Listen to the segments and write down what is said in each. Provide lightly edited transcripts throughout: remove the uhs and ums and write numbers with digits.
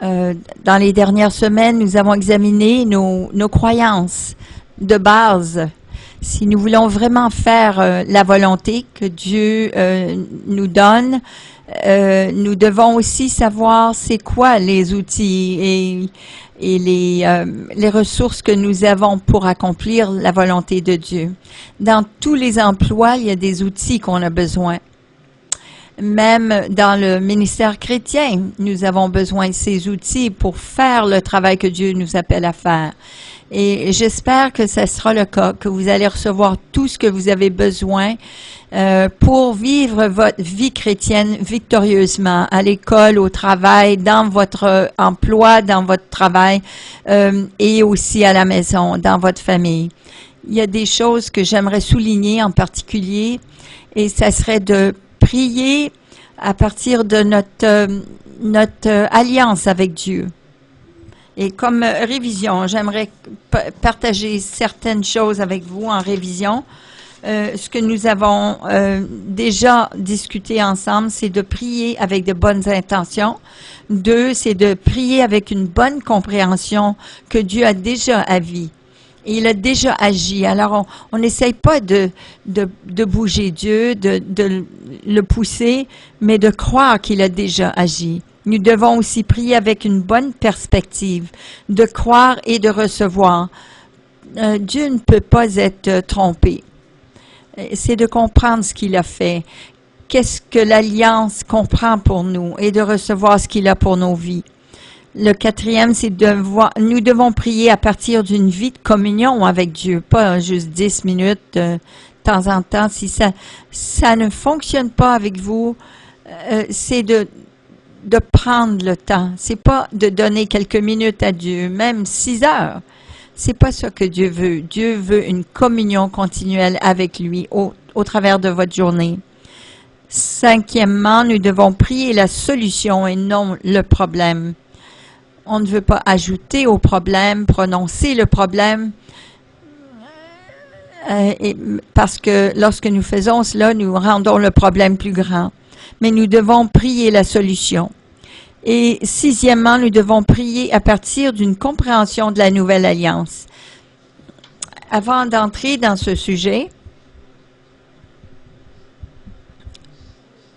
Dans les dernières semaines, nous avons examiné nos croyances de base. Si nous voulons vraiment faire la volonté que Dieu nous donne, nous devons aussi savoir c'est quoi les outils et les ressources que nous avons pour accomplir la volonté de Dieu. Dans tous les emplois, il y a des outils qu'on a besoin. Même dans le ministère chrétien, nous avons besoin de ces outils pour faire le travail que Dieu nous appelle à faire. Et j'espère que ce sera le cas, que vous allez recevoir tout ce que vous avez besoin pour vivre votre vie chrétienne victorieusement, à l'école, au travail, dans votre emploi, dans votre travail et aussi à la maison, dans votre famille. Il y a des choses que j'aimerais souligner en particulier, et ça serait de prier à partir de notre alliance avec Dieu. Et comme révision, j'aimerais partager certaines choses avec vous en révision. Ce que nous avons déjà discuté ensemble, c'est de prier avec de bonnes intentions. 2, c'est de prier avec une bonne compréhension que Dieu a déjà agi. Et il a déjà agi. Alors, on n'essaye pas de bouger Dieu, de le pousser, mais de croire qu'il a déjà agi. Nous devons aussi prier avec une bonne perspective, de croire et de recevoir. Dieu ne peut pas être trompé. C'est de comprendre ce qu'il a fait. Qu'est-ce que l'Alliance comprend pour nous et de recevoir ce qu'il a pour nos vies. Le 4e, c'est nous devons prier à partir d'une vie de communion avec Dieu, pas juste 10 minutes de temps en temps. Si ça ne fonctionne pas avec vous, c'est de prendre le temps. C'est pas de donner quelques minutes à Dieu, même 6 heures. C'est pas ça que Dieu veut. Dieu veut une communion continuelle avec lui au travers de votre journée. 5e, nous devons prier la solution et non le problème. On ne veut pas ajouter au problème, prononcer le problème, parce que lorsque nous faisons cela, nous rendons le problème plus grand. Mais nous devons prier la solution. Et 6e, nous devons prier à partir d'une compréhension de la nouvelle alliance. Avant d'entrer dans ce sujet,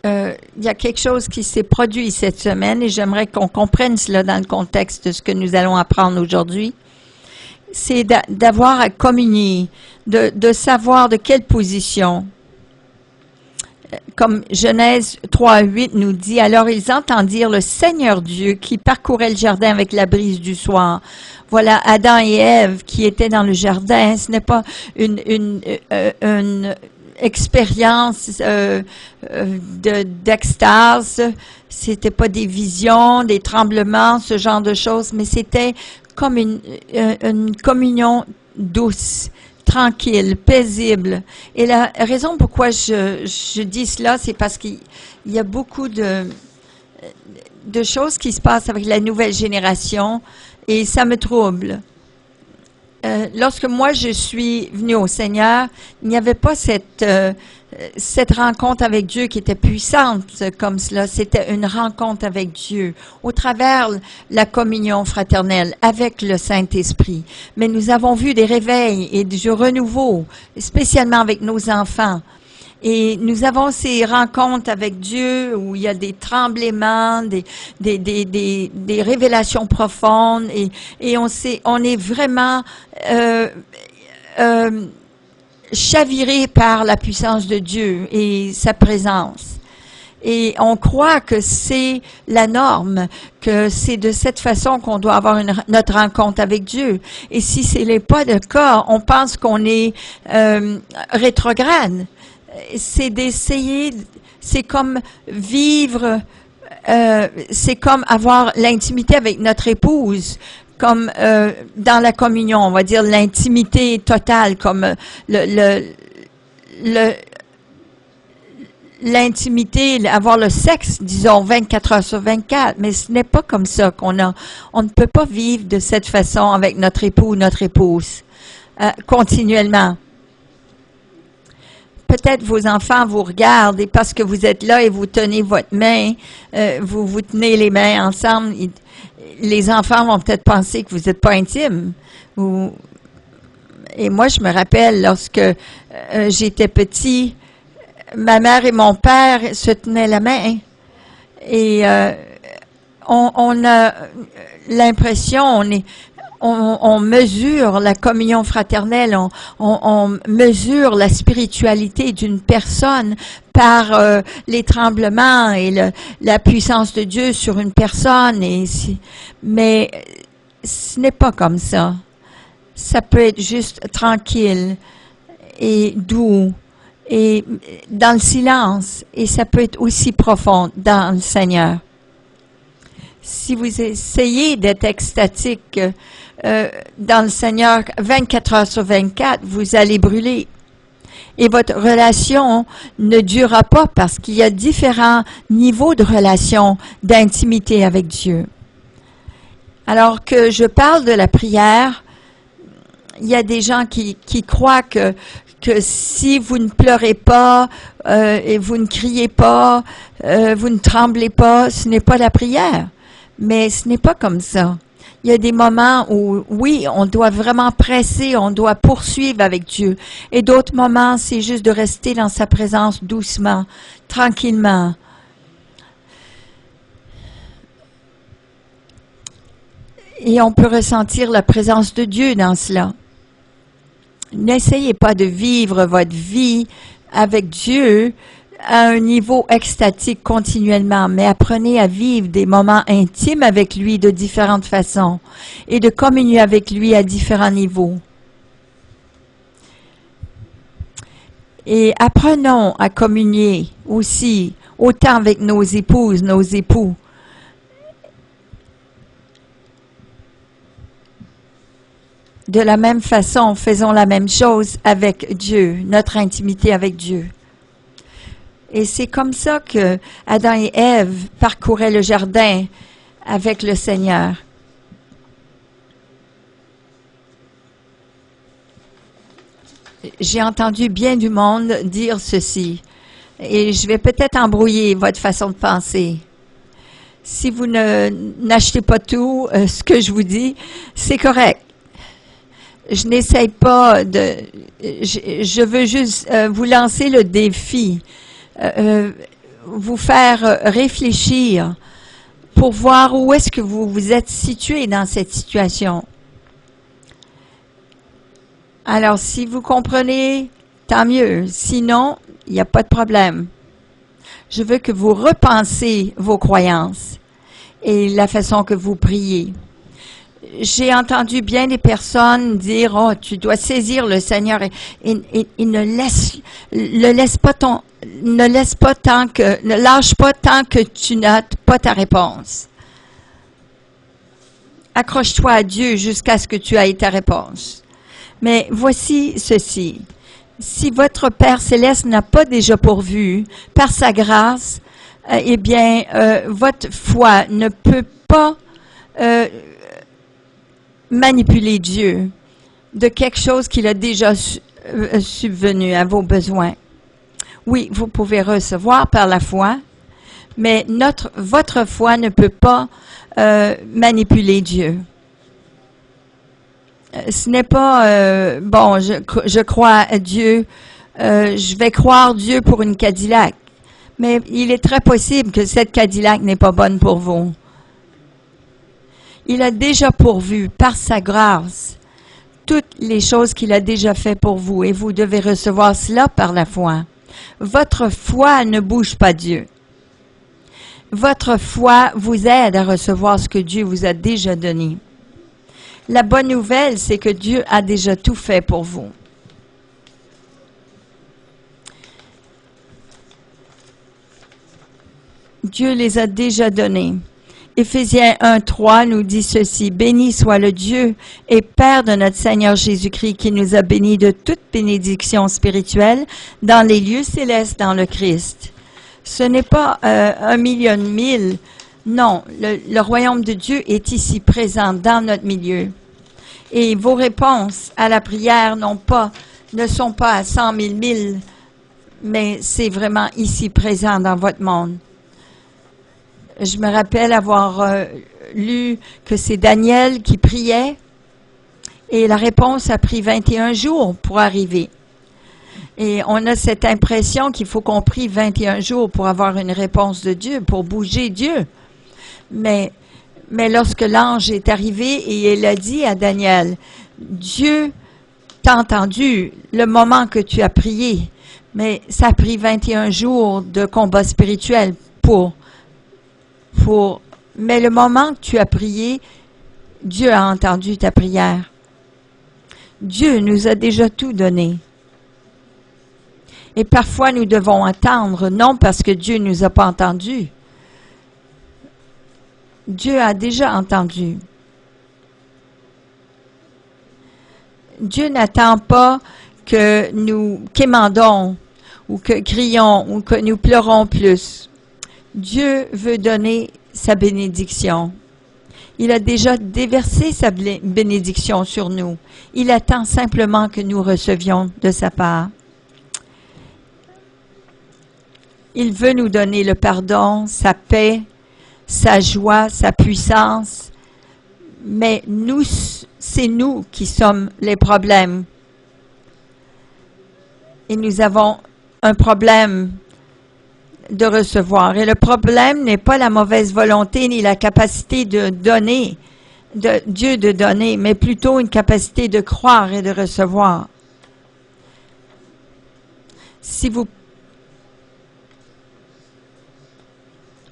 il y a quelque chose qui s'est produit cette semaine et j'aimerais qu'on comprenne cela dans le contexte de ce que nous allons apprendre aujourd'hui. C'est d'avoir à communier, de savoir de quelle position. Comme Genèse 3:8 nous dit, « Alors ils entendirent le Seigneur Dieu qui parcourait le jardin avec la brise du soir. » Voilà Adam et Ève qui étaient dans le jardin. Ce n'est pas une expérience d'extase, c'était pas des visions, des tremblements, ce genre de choses, mais c'était comme une communion douce, tranquille, paisible. Et la raison pourquoi je dis cela, c'est parce qu'il y a beaucoup de choses qui se passent avec la nouvelle génération et ça me trouble. Lorsque moi je suis venue au Seigneur, il n'y avait pas cette rencontre avec Dieu qui était puissante comme cela. C'était une rencontre avec Dieu au travers la communion fraternelle avec le Saint-Esprit. Mais nous avons vu des réveils et du renouveau, spécialement avec nos enfants. Et nous avons ces rencontres avec Dieu où il y a des tremblements, des révélations profondes et on est vraiment chaviré par la puissance de Dieu et sa présence. Et on croit que c'est la norme, que c'est de cette façon qu'on doit avoir notre rencontre avec Dieu. Et si ce n'est pas le cas, on pense qu'on est rétrograde. C'est d'essayer, c'est comme vivre, c'est comme avoir l'intimité avec notre épouse, comme dans la communion, on va dire l'intimité totale, comme l'intimité, avoir le sexe, disons 24 heures sur 24, mais ce n'est pas comme ça on ne peut pas vivre de cette façon avec notre époux ou notre épouse continuellement. peut-être vos enfants vous regardent et parce que vous êtes là et vous tenez votre main, vous tenez les mains ensemble, les enfants vont peut-être penser que vous n'êtes pas intime. Et moi, je me rappelle, lorsque j'étais petit, ma mère et mon père se tenaient la main. Et on a l'impression, on mesure la communion fraternelle, on mesure la spiritualité d'une personne par les tremblements et la puissance de Dieu sur une personne. Mais ce n'est pas comme ça. Ça peut être juste tranquille et doux et dans le silence. Et ça peut être aussi profond dans le Seigneur. Si vous essayez d'être extatique dans le Seigneur 24 heures sur 24, vous allez brûler. Et votre relation ne durera pas parce qu'il y a différents niveaux de relation, d'intimité avec Dieu. Alors que je parle de la prière, il y a des gens qui croient que si vous ne pleurez pas et vous ne criez pas, vous ne tremblez pas, ce n'est pas la prière. Mais ce n'est pas comme ça. Il y a des moments où, oui, on doit vraiment presser, on doit poursuivre avec Dieu. Et d'autres moments, c'est juste de rester dans sa présence doucement, tranquillement. Et on peut ressentir la présence de Dieu dans cela. N'essayez pas de vivre votre vie avec Dieu à un niveau extatique continuellement, mais apprenez à vivre des moments intimes avec lui de différentes façons et de communier avec lui à différents niveaux. Et apprenons à communier aussi, autant avec nos épouses, nos époux. De la même façon, faisons la même chose avec Dieu, notre intimité avec Dieu. Et c'est comme ça que Adam et Ève parcouraient le jardin avec le Seigneur. J'ai entendu bien du monde dire ceci, et je vais peut-être embrouiller votre façon de penser. Si vous n'achetez pas tout ce que je vous dis, c'est correct. Je n'essaye pas de... Je veux juste vous lancer le défi. Vous faire réfléchir pour voir où est-ce que vous vous êtes situé dans cette situation. Alors, si vous comprenez, tant mieux. Sinon, il n'y a pas de problème. Je veux que vous repensez vos croyances et la façon que vous priez. J'ai entendu bien des personnes dire « Oh, tu dois saisir le Seigneur et ne lâche pas tant que tu n'as pas ta réponse. Accroche-toi à Dieu jusqu'à ce que tu aies ta réponse. » Mais voici ceci. Si votre Père Céleste n'a pas déjà pourvu par sa grâce, eh bien, votre foi ne peut pas manipuler Dieu de quelque chose qu'il a déjà subvenu à vos besoins. Oui, vous pouvez recevoir par la foi, mais votre foi ne peut pas manipuler Dieu. Ce n'est pas, bon, je crois à Dieu, je vais croire Dieu pour une Cadillac, mais il est très possible que cette Cadillac n'est pas bonne pour vous. Il a déjà pourvu, par sa grâce, toutes les choses qu'il a déjà fait pour vous, et vous devez recevoir cela par la foi. Votre foi ne bouge pas Dieu. Votre foi vous aide à recevoir ce que Dieu vous a déjà donné. La bonne nouvelle, c'est que Dieu a déjà tout fait pour vous. Dieu les a déjà donnés. Éphésiens 1:3 nous dit ceci: « Béni soit le Dieu et Père de notre Seigneur Jésus-Christ qui nous a bénis de toute bénédiction spirituelle dans les lieux célestes dans le Christ. » Ce n'est pas 1 million de mille. Non, le royaume de Dieu est ici présent dans notre milieu. Et vos réponses à la prière ne sont pas à 100 000 milles mais c'est vraiment ici présent dans votre monde. Je me rappelle avoir lu que c'est Daniel qui priait et la réponse a pris 21 jours pour arriver. Et on a cette impression qu'il faut qu'on prie 21 jours pour avoir une réponse de Dieu, pour bouger Dieu. Mais lorsque l'ange est arrivé et il a dit à Daniel, Dieu t'a entendu le moment que tu as prié, mais ça a pris 21 jours de combat spirituel mais le moment que tu as prié, Dieu a entendu ta prière. Dieu nous a déjà tout donné. Et parfois, nous devons attendre, non parce que Dieu ne nous a pas entendus. Dieu a déjà entendu. Dieu n'attend pas que nous quémandons ou que crions ou que nous pleurons plus. Dieu veut donner sa bénédiction. Il a déjà déversé sa bénédiction sur nous. Il attend simplement que nous recevions de sa part. Il veut nous donner le pardon, sa paix, sa joie, sa puissance. Mais nous, c'est nous qui sommes les problèmes. Et nous avons un problème de recevoir. Et le problème n'est pas la mauvaise volonté ni la capacité de donner, de Dieu de donner, mais plutôt une capacité de croire et de recevoir.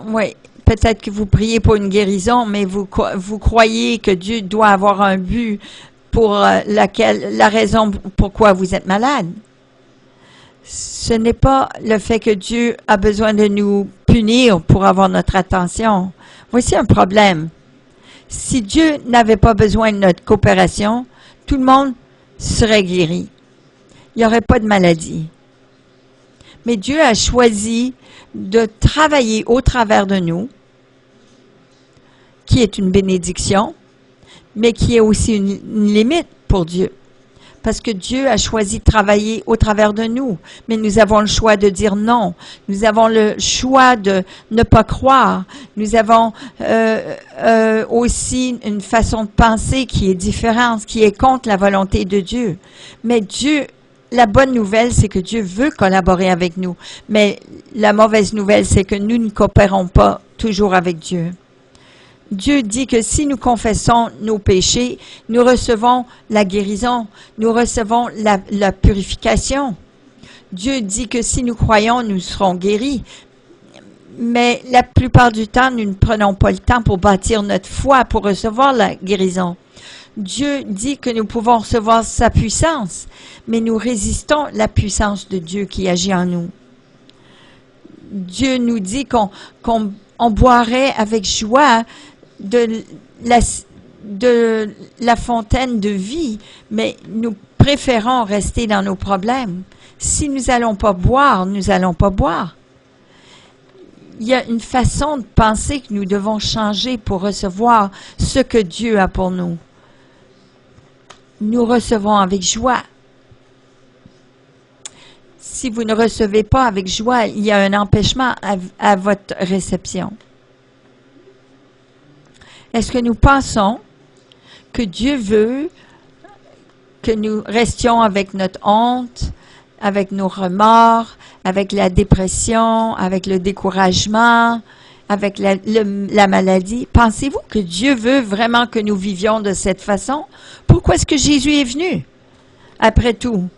Oui, peut-être que vous priez pour une guérison, mais vous croyez que Dieu doit avoir un but pour la raison pourquoi vous êtes malade. Ce n'est pas le fait que Dieu a besoin de nous punir pour avoir notre attention. Voici un problème. Si Dieu n'avait pas besoin de notre coopération, tout le monde serait guéri. Il n'y aurait pas de maladie. Mais Dieu a choisi de travailler au travers de nous, qui est une bénédiction, mais qui est aussi une limite pour Dieu. Parce que Dieu a choisi de travailler au travers de nous. Mais nous avons le choix de dire non. Nous avons le choix de ne pas croire. Nous avons aussi une façon de penser qui est différente, qui est contre la volonté de Dieu. Mais Dieu, la bonne nouvelle, c'est que Dieu veut collaborer avec nous. Mais la mauvaise nouvelle, c'est que nous ne coopérons pas toujours avec Dieu. Dieu dit que si nous confessons nos péchés, nous recevons la guérison, nous recevons la purification. Dieu dit que si nous croyons, nous serons guéris. Mais la plupart du temps, nous ne prenons pas le temps pour bâtir notre foi, pour recevoir la guérison. Dieu dit que nous pouvons recevoir sa puissance, mais nous résistons la puissance de Dieu qui agit en nous. Dieu nous dit qu'on boirait avec joie de la fontaine de vie, mais nous préférons rester dans nos problèmes. Si nous n'allons pas boire, nous n'allons pas boire. Il y a une façon de penser que nous devons changer pour recevoir ce que Dieu a pour nous. Nous recevons avec joie. Si vous ne recevez pas avec joie, il y a un empêchement à votre réception. Est-ce que nous pensons que Dieu veut que nous restions avec notre honte, avec nos remords, avec la dépression, avec le découragement, avec la maladie? Pensez-vous que Dieu veut vraiment que nous vivions de cette façon? Pourquoi est-ce que Jésus est venu? Après tout,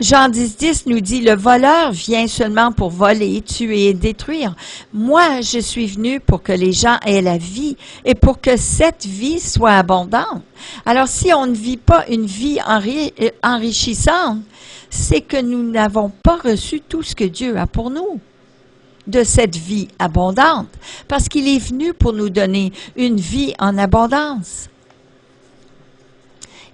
Jean 10,10 nous dit, « Le voleur vient seulement pour voler, tuer et détruire. Moi, je suis venu pour que les gens aient la vie et pour que cette vie soit abondante. » Alors, si on ne vit pas une vie enrichissante, c'est que nous n'avons pas reçu tout ce que Dieu a pour nous de cette vie abondante, parce qu'il est venu pour nous donner une vie en abondance.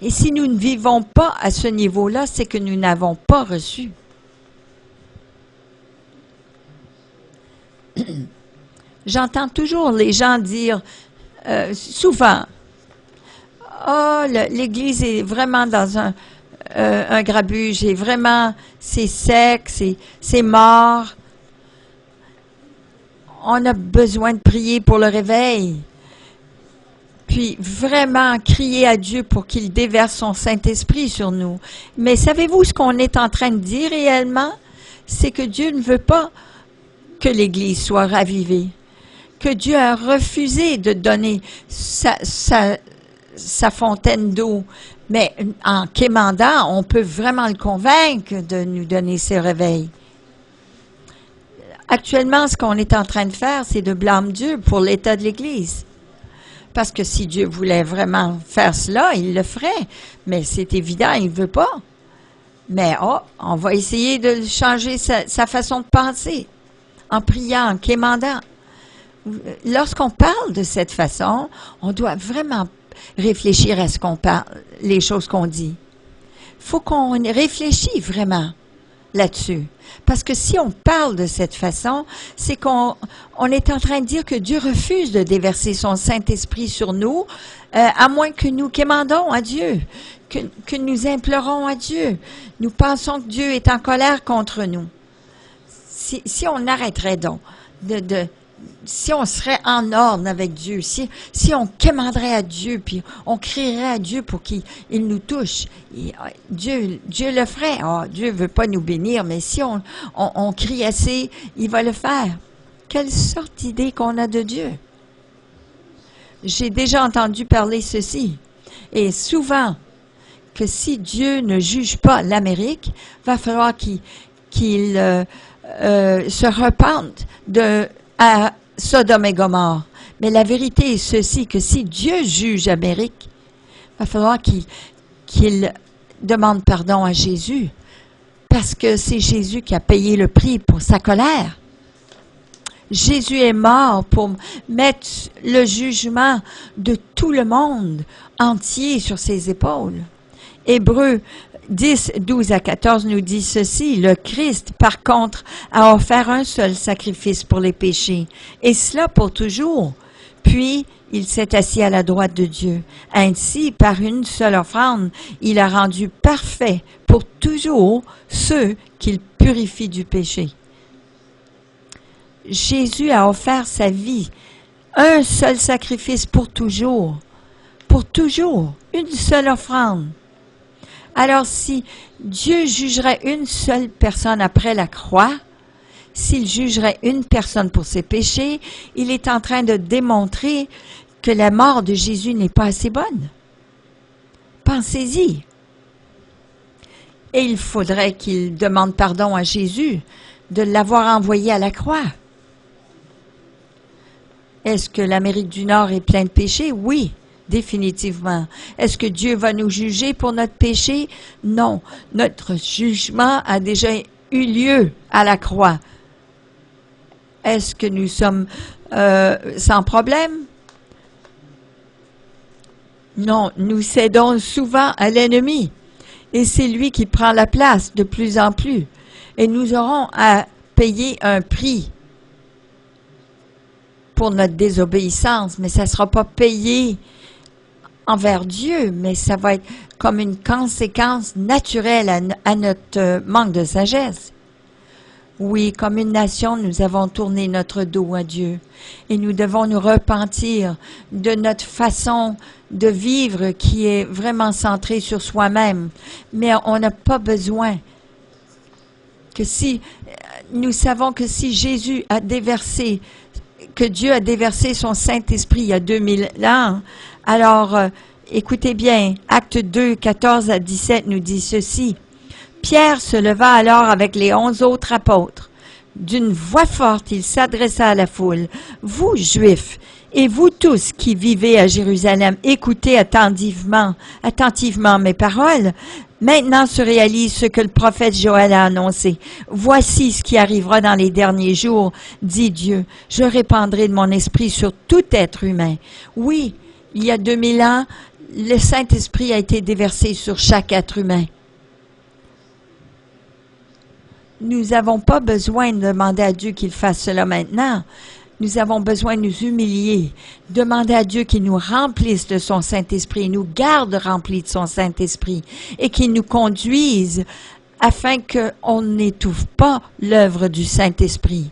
Et si nous ne vivons pas à ce niveau-là, c'est que nous n'avons pas reçu. J'entends toujours les gens dire, souvent, « Oh, l'Église est vraiment dans un grabuge et vraiment c'est sec, c'est mort. On a besoin de prier pour le réveil. Puis vraiment crier à Dieu pour qu'il déverse son Saint-Esprit sur nous. Mais savez-vous ce qu'on est en train de dire réellement? C'est que Dieu ne veut pas que l'Église soit ravivée. Que Dieu a refusé de donner sa fontaine d'eau. Mais en quémandant, on peut vraiment le convaincre de nous donner ses réveils. Actuellement, ce qu'on est en train de faire, c'est de blâmer Dieu pour l'état de l'Église. Parce que si Dieu voulait vraiment faire cela, il le ferait. Mais c'est évident, il ne veut pas. Mais on va essayer de changer sa façon de penser, en priant, en quémandant. Lorsqu'on parle de cette façon, on doit vraiment réfléchir à ce qu'on parle, les choses qu'on dit. Il faut qu'on réfléchisse vraiment là-dessus. Parce que si on parle de cette façon, c'est qu'on est en train de dire que Dieu refuse de déverser son Saint-Esprit sur nous, à moins que nous quémandons à Dieu, que nous implorons à Dieu. Nous pensons que Dieu est en colère contre nous. Si on arrêterait donc si on serait en ordre avec Dieu, si on quémanderait à Dieu, puis on crierait à Dieu pour qu'il nous touche, Dieu le ferait. Dieu ne veut pas nous bénir, mais si on crie assez, il va le faire. Quelle sorte d'idée qu'on a de Dieu? J'ai déjà entendu parler ceci, et souvent, que si Dieu ne juge pas l'Amérique, va falloir qu'il se repente à Sodome et Gomorrhe. Mais la vérité est ceci, que si Dieu juge l'Amérique, il va falloir qu'il demande pardon à Jésus, parce que c'est Jésus qui a payé le prix pour sa colère. Jésus est mort pour mettre le jugement de tout le monde entier sur ses épaules. Hébreux 10, 12 à 14 nous dit ceci: le Christ, par contre, a offert un seul sacrifice pour les péchés, et cela pour toujours. Puis, il s'est assis à la droite de Dieu. Ainsi, par une seule offrande, il a rendu parfait pour toujours ceux qu'il purifie du péché. Jésus a offert sa vie, un seul sacrifice pour toujours, une seule offrande. Alors, si Dieu jugerait une seule personne après la croix, s'il jugerait une personne pour ses péchés, il est en train de démontrer que la mort de Jésus n'est pas assez bonne. Pensez-y. Et il faudrait qu'il demande pardon à Jésus de l'avoir envoyé à la croix. Est-ce que l'Amérique du Nord est pleine de péchés? Oui. Définitivement. Est-ce que Dieu va nous juger pour notre péché? Non. Notre jugement a déjà eu lieu à la croix. Est-ce que nous sommes sans problème? Non. Nous cédons souvent à l'ennemi. Et c'est lui qui prend la place de plus en plus. Et nous aurons à payer un prix pour notre désobéissance, mais ça ne sera pas payé envers Dieu, mais ça va être comme une conséquence naturelle à notre manque de sagesse. Oui, comme une nation, nous avons tourné notre dos à Dieu et nous devons nous repentir de notre façon de vivre qui est vraiment centrée sur soi-même. Mais on n'a pas besoin nous savons que si Jésus a déversé, que Dieu a déversé son Saint-Esprit il y a 2000 ans, alors, écoutez bien, Actes 2, 14 à 17 nous dit ceci. Pierre se leva alors avec les 11 autres apôtres. D'une voix forte, il s'adressa à la foule. Vous, Juifs, et vous tous qui vivez à Jérusalem, écoutez attentivement mes paroles. Maintenant se réalise ce que le prophète Joël a annoncé. Voici ce qui arrivera dans les derniers jours, dit Dieu. Je répandrai de mon esprit sur tout être humain. Oui, il y a 2000 ans, le Saint-Esprit a été déversé sur chaque être humain. Nous n'avons pas besoin de demander à Dieu qu'il fasse cela maintenant. nous avons besoin de nous humilier, demander à Dieu qu'il nous remplisse de son Saint-Esprit, nous garde remplis de son Saint-Esprit et qu'il nous conduise afin qu'on n'étouffe pas l'œuvre du Saint-Esprit.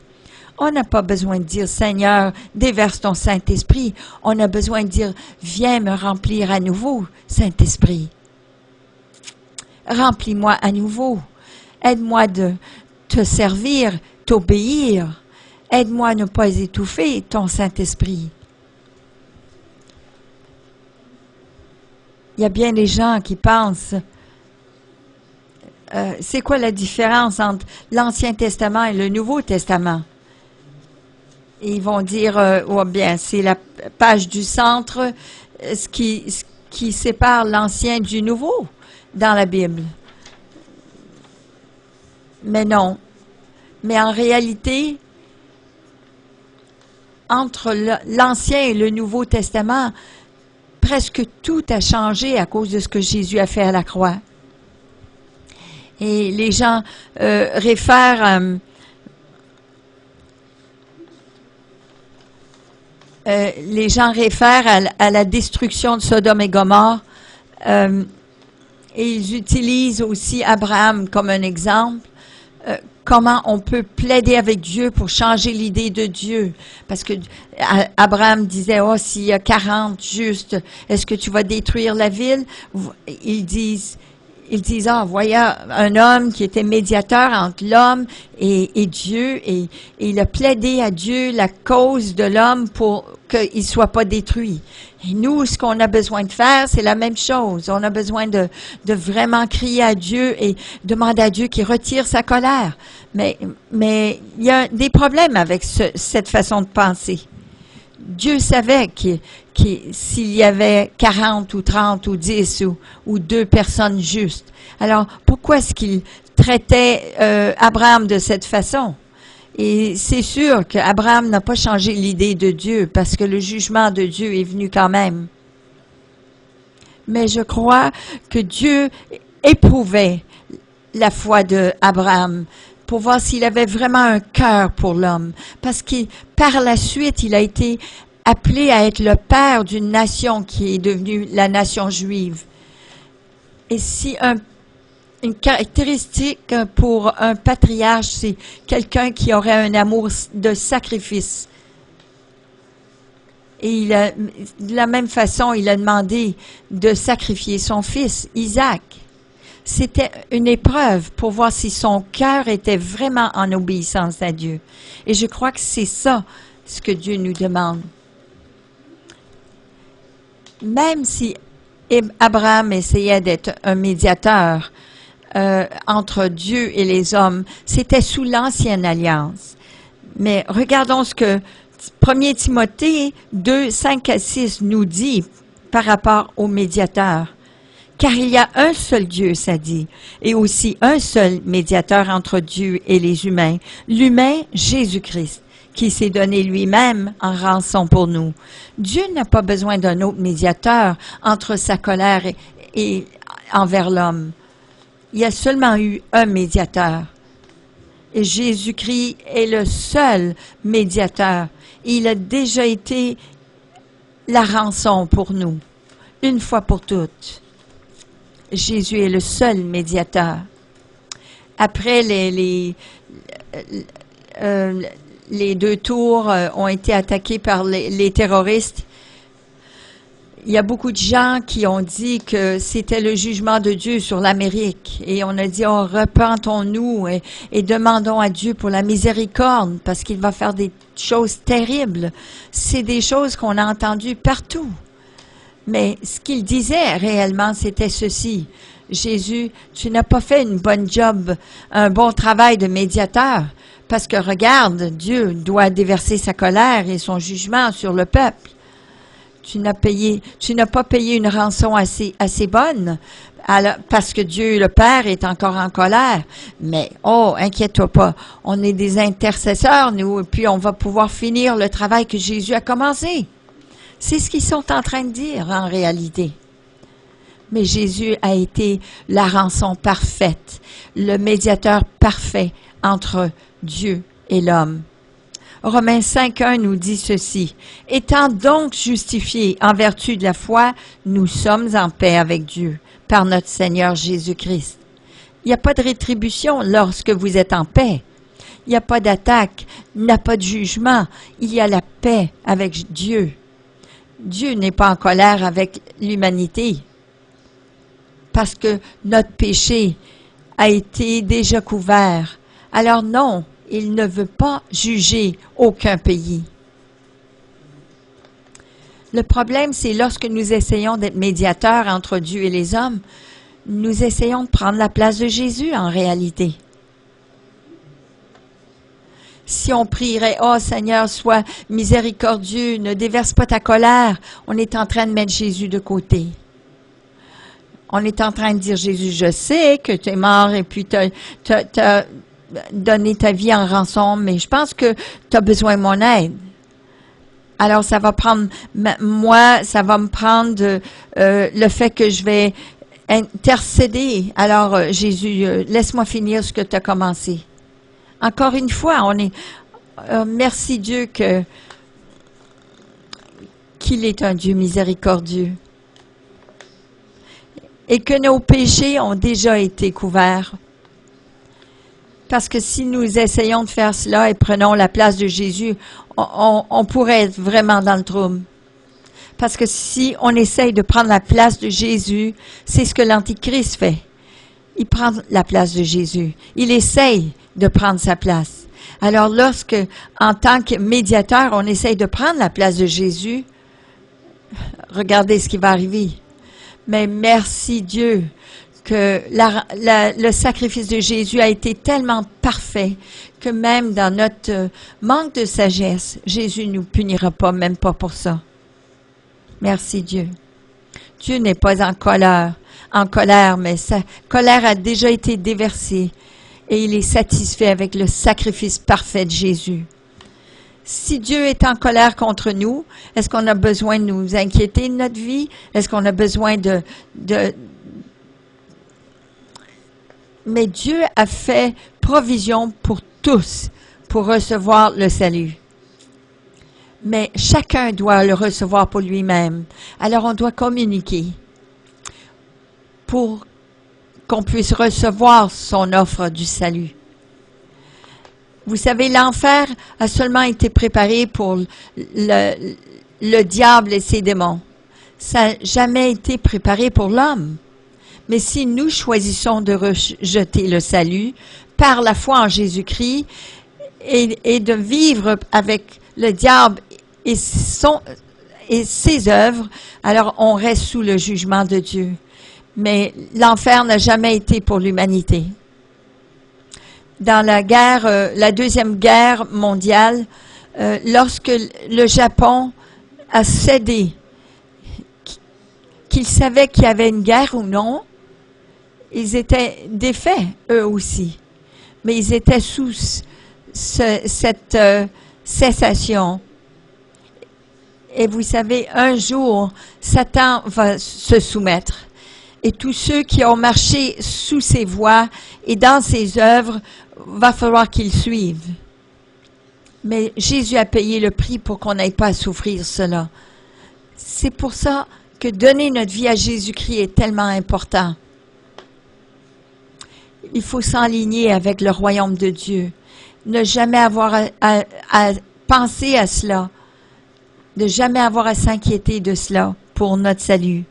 On n'a pas besoin de dire, Seigneur, déverse ton Saint-Esprit. On a besoin de dire, viens me remplir à nouveau, Saint-Esprit. Remplis-moi à nouveau. Aide-moi de te servir, t'obéir. Aide-moi à ne pas étouffer ton Saint-Esprit. Il y a bien des gens qui pensent, c'est quoi la différence entre l'Ancien Testament et le Nouveau Testament? Et ils vont dire, oh bien, c'est la page du centre, ce qui sépare l'Ancien du Nouveau dans la Bible. Mais non. Mais en réalité, entre l'Ancien et le Nouveau Testament, presque tout a changé à cause de ce que Jésus a fait à la croix. Et les gens réfèrent à la destruction de Sodome et Gomorrhe. Et ils utilisent aussi Abraham comme un exemple. Comment on peut plaider avec Dieu pour changer l'idée de Dieu. Parce que Abraham disait, oh, s'il y a 40 justes, est-ce que tu vas détruire la ville? Ils disent, ah, voyez, un homme qui était médiateur entre l'homme et Dieu, et il a plaidé à Dieu la cause de l'homme pour qu'il ne soit pas détruit. Et nous, ce qu'on a besoin de faire, c'est la même chose. On a besoin de vraiment crier à Dieu et demander à Dieu qu'il retire sa colère. Mais il y a des problèmes avec cette façon de penser. Dieu savait s'il y avait 40 ou 30 ou 10 ou 2 personnes justes. Alors, pourquoi est-ce qu'il traitait Abraham de cette façon? Et c'est sûr qu'Abraham n'a pas changé l'idée de Dieu parce que le jugement de Dieu est venu quand même. Mais je crois que Dieu éprouvait la foi d'Abraham pour voir s'il avait vraiment un cœur pour l'homme. Parce que par la suite, il a été appelé à être le père d'une nation qui est devenue la nation juive. Et si une caractéristique pour un patriarche, c'est quelqu'un qui aurait un amour de sacrifice. Et de la même façon, il a demandé de sacrifier son fils, Isaac. C'était une épreuve pour voir si son cœur était vraiment en obéissance à Dieu. Et je crois que c'est ça ce que Dieu nous demande. Même si Abraham essayait d'être un médiateur entre Dieu et les hommes, c'était sous l'ancienne alliance. Mais regardons ce que 1 Timothée 2, 5 à 6 nous dit par rapport aux médiateurs. Car il y a un seul Dieu, ça dit, et aussi un seul médiateur entre Dieu et les humains, l'humain Jésus-Christ, qui s'est donné lui-même en rançon pour nous. Dieu n'a pas besoin d'un autre médiateur entre sa colère et envers l'homme. Il y a seulement eu un médiateur. Et Jésus-Christ est le seul médiateur. Il a déjà été la rançon pour nous, une fois pour toutes. Jésus est le seul médiateur. Après, les 2 tours ont été attaqués par les terroristes. Il y a beaucoup de gens qui ont dit que c'était le jugement de Dieu sur l'Amérique. Et on a dit, oh, repentons-nous et demandons à Dieu pour la miséricorde parce qu'il va faire des choses terribles. C'est des choses qu'on a entendues partout. Mais ce qu'il disait réellement, c'était ceci. Jésus, tu n'as pas fait un bon travail de médiateur. Parce que regarde, Dieu doit déverser sa colère et son jugement sur le peuple. Tu n'as pas payé une rançon assez bonne parce que Dieu, le Père, est encore en colère. Mais, oh, inquiète-toi pas, on est des intercesseurs, nous, et puis on va pouvoir finir le travail que Jésus a commencé. C'est ce qu'ils sont en train de dire, en réalité. Mais Jésus a été la rançon parfaite, le médiateur parfait entre Dieu et l'homme. Romains 5.1 nous dit ceci. « Étant donc justifiés en vertu de la foi, nous sommes en paix avec Dieu par notre Seigneur Jésus-Christ. » Il n'y a pas de rétribution lorsque vous êtes en paix. Il n'y a pas d'attaque, il n'y a pas de jugement. Il y a la paix avec Dieu. Dieu n'est pas en colère avec l'humanité parce que notre péché a été déjà couvert. Alors non, il ne veut pas juger aucun pays. Le problème, c'est lorsque nous essayons d'être médiateurs entre Dieu et les hommes, nous essayons de prendre la place de Jésus en réalité. Si on prierait, « Oh Seigneur, sois miséricordieux, ne déverse pas ta colère », on est en train de mettre Jésus de côté. On est en train de dire, « Jésus, je sais que tu es mort et puis tu as donné ta vie en rançon, mais je pense que tu as besoin de mon aide. » Alors, ça va prendre, ça va me prendre le fait que je vais intercéder. Alors, Jésus, laisse-moi finir ce que tu as commencé. Encore une fois, on est merci Dieu qu'il est un Dieu miséricordieux et que nos péchés ont déjà été couverts. Parce que si nous essayons de faire cela et prenons la place de Jésus, on pourrait être vraiment dans le trouble. Parce que si on essaye de prendre la place de Jésus, c'est ce que l'Antichrist fait. Il prend la place de Jésus. Il essaye de prendre sa place. Alors lorsque, en tant que médiateur, on essaye de prendre la place de Jésus, regardez ce qui va arriver. Mais merci Dieu que le sacrifice de Jésus a été tellement parfait que même dans notre manque de sagesse, Jésus ne nous punira pas, même pas pour ça. Merci Dieu. Dieu n'est pas en colère, mais sa colère a déjà été déversée et il est satisfait avec le sacrifice parfait de Jésus. Si Dieu est en colère contre nous, est-ce qu'on a besoin de nous inquiéter de notre vie? Est-ce qu'on a besoin Mais Dieu a fait provision pour tous pour recevoir le salut. Mais chacun doit le recevoir pour lui-même. Alors on doit communiquer pour qu'on puisse recevoir son offre du salut. Vous savez, l'enfer a seulement été préparé pour le diable et ses démons. Ça n'a jamais été préparé pour l'homme. Mais si nous choisissons de rejeter le salut par la foi en Jésus-Christ et de vivre avec le diable et ses œuvres, alors on reste sous le jugement de Dieu. Mais l'enfer n'a jamais été pour l'humanité. Dans la Deuxième Guerre mondiale, lorsque le Japon a cédé, qu'ils savaient qu'il y avait une guerre ou non, ils étaient défaits, eux aussi. Mais ils étaient sous cette cessation. Et vous savez, un jour, Satan va se soumettre. Et tous ceux qui ont marché sous ses voies et dans ses œuvres, va falloir qu'ils suivent. Mais Jésus a payé le prix pour qu'on n'aille pas à souffrir cela. C'est pour ça que donner notre vie à Jésus-Christ est tellement important. Il faut s'aligner avec le royaume de Dieu. Ne jamais avoir à penser à cela. Ne jamais avoir à s'inquiéter de cela pour notre salut.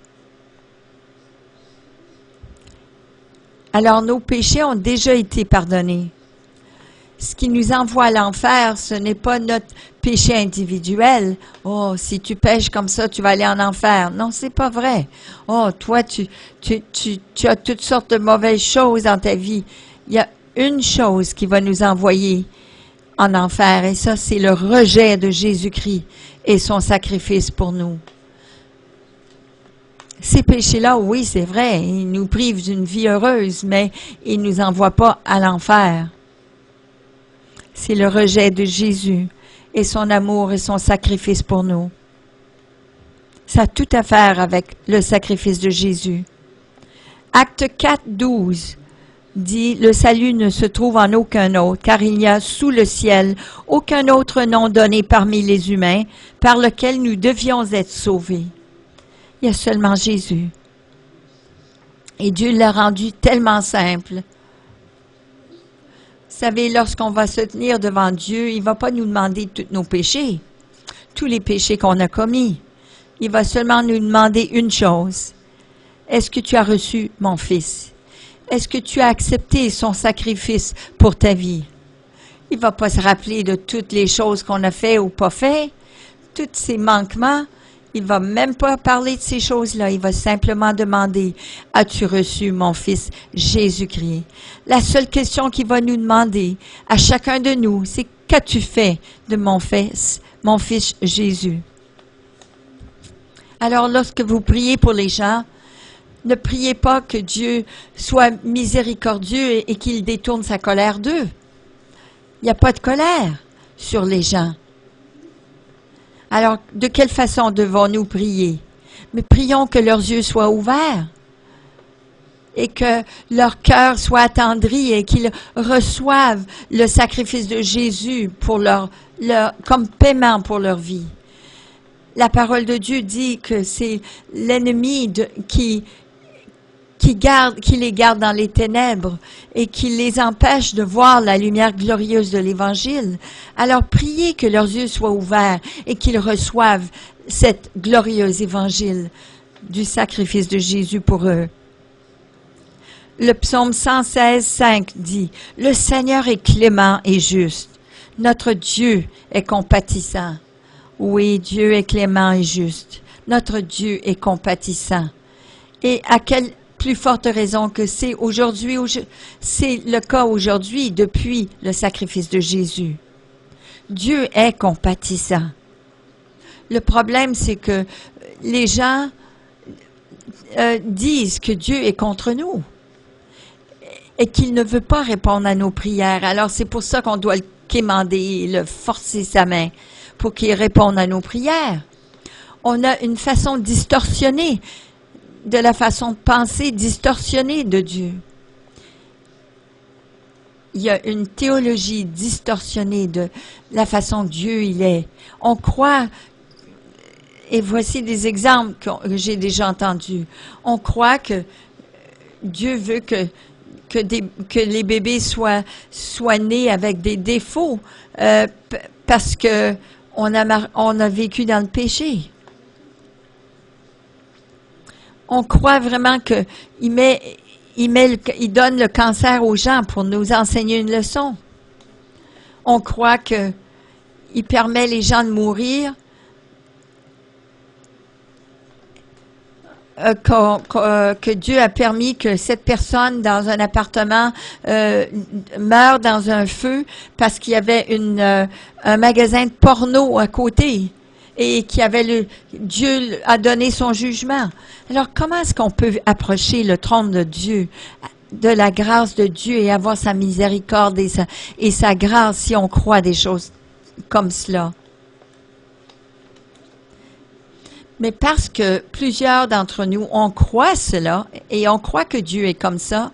Alors, nos péchés ont déjà été pardonnés. Ce qui nous envoie à l'enfer, ce n'est pas notre péché individuel. « Oh, si tu pêches comme ça, tu vas aller en enfer. » Non, c'est pas vrai. « Oh, toi, tu as toutes sortes de mauvaises choses dans ta vie. » Il y a une chose qui va nous envoyer en enfer, et ça, c'est le rejet de Jésus-Christ et son sacrifice pour nous. Ces péchés-là, oui, c'est vrai, ils nous privent d'une vie heureuse, mais ils ne nous envoient pas à l'enfer. C'est le rejet de Jésus et son amour et son sacrifice pour nous. Ça a tout à faire avec le sacrifice de Jésus. Acte 4, 12 dit, le salut ne se trouve en aucun autre, car il n'y a sous le ciel aucun autre nom donné parmi les humains par lequel nous devions être sauvés. Il y a seulement Jésus. Et Dieu l'a rendu tellement simple. Vous savez, lorsqu'on va se tenir devant Dieu, il ne va pas nous demander tous nos péchés, tous les péchés qu'on a commis. Il va seulement nous demander une chose. Est-ce que tu as reçu mon Fils? Est-ce que tu as accepté son sacrifice pour ta vie? Il ne va pas se rappeler de toutes les choses qu'on a fait ou pas fait, tous ces manquements. Il ne va même pas parler de ces choses-là. Il va simplement demander, as-tu reçu mon Fils Jésus-Christ? La seule question qu'il va nous demander à chacun de nous, c'est qu'as-tu fait de mon Fils Jésus? Alors, lorsque vous priez pour les gens, ne priez pas que Dieu soit miséricordieux et qu'il détourne sa colère d'eux. Il n'y a pas de colère sur les gens. Alors, de quelle façon devons-nous prier? Mais prions que leurs yeux soient ouverts et que leur cœur soit attendri et qu'ils reçoivent le sacrifice de Jésus pour comme paiement pour leur vie. La parole de Dieu dit que c'est l'ennemi qui les garde dans les ténèbres et qui les empêche de voir la lumière glorieuse de l'Évangile. Alors priez que leurs yeux soient ouverts et qu'ils reçoivent cet glorieux Évangile du sacrifice de Jésus pour eux. Le psaume 116, 5 dit, « Le Seigneur est clément et juste. Notre Dieu est compatissant. » Oui, Dieu est clément et juste. Notre Dieu est compatissant. Et à quelle plus forte raison que c'est aujourd'hui, c'est le cas aujourd'hui depuis le sacrifice de Jésus. Dieu est compatissant. Le problème, c'est que les gens disent que Dieu est contre nous et qu'il ne veut pas répondre à nos prières. Alors, c'est pour ça qu'on doit le quémander, le forcer sa main pour qu'il réponde à nos prières. On a une façon distorsionnée de la façon de penser distorsionnée de Dieu. Il y a une théologie distorsionnée de la façon que Dieu il est. On croit, et voici des exemples que j'ai déjà entendus, on croit que Dieu veut que les bébés soient nés avec des défauts parce que on a vécu dans le péché. On croit vraiment qu'il donne le cancer aux gens pour nous enseigner une leçon. On croit qu'il permet les gens de mourir, que Dieu a permis que cette personne dans un appartement meure dans un feu parce qu'il y avait un magasin de porno à côté. Et Dieu a donné son jugement. Alors, comment est-ce qu'on peut approcher le trône de Dieu, de la grâce de Dieu et avoir sa miséricorde et sa grâce si on croit des choses comme cela? Mais parce que plusieurs d'entre nous, on croit cela et on croit que Dieu est comme ça,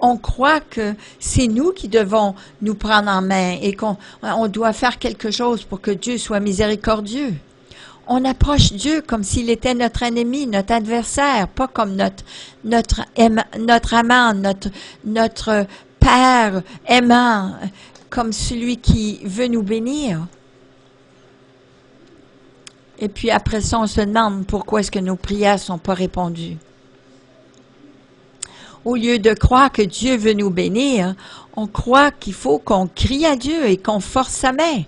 on croit que c'est nous qui devons nous prendre en main et qu'on doit faire quelque chose pour que Dieu soit miséricordieux. On approche Dieu comme s'il était notre ennemi, notre adversaire, pas comme notre amant, notre Père aimant, comme celui qui veut nous bénir. Et puis après ça, on se demande pourquoi est-ce que nos prières ne sont pas répondues. Au lieu de croire que Dieu veut nous bénir, on croit qu'il faut qu'on crie à Dieu et qu'on force sa main,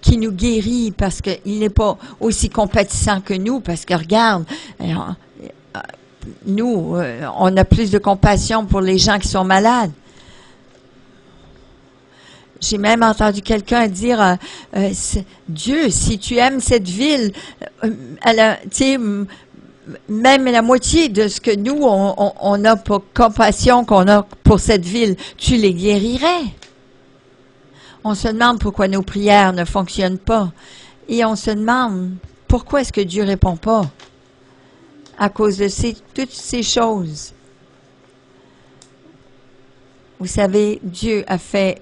qui nous guérit parce qu'il n'est pas aussi compatissant que nous, parce que regarde, nous, on a plus de compassion pour les gens qui sont malades. J'ai même entendu quelqu'un dire, Dieu, si tu aimes cette ville, même la moitié de ce que nous, on a pour compassion qu'on a pour cette ville, tu les guérirais. On se demande pourquoi nos prières ne fonctionnent pas. Et on se demande pourquoi est-ce que Dieu ne répond pas à cause de toutes ces choses. Vous savez, Dieu a fait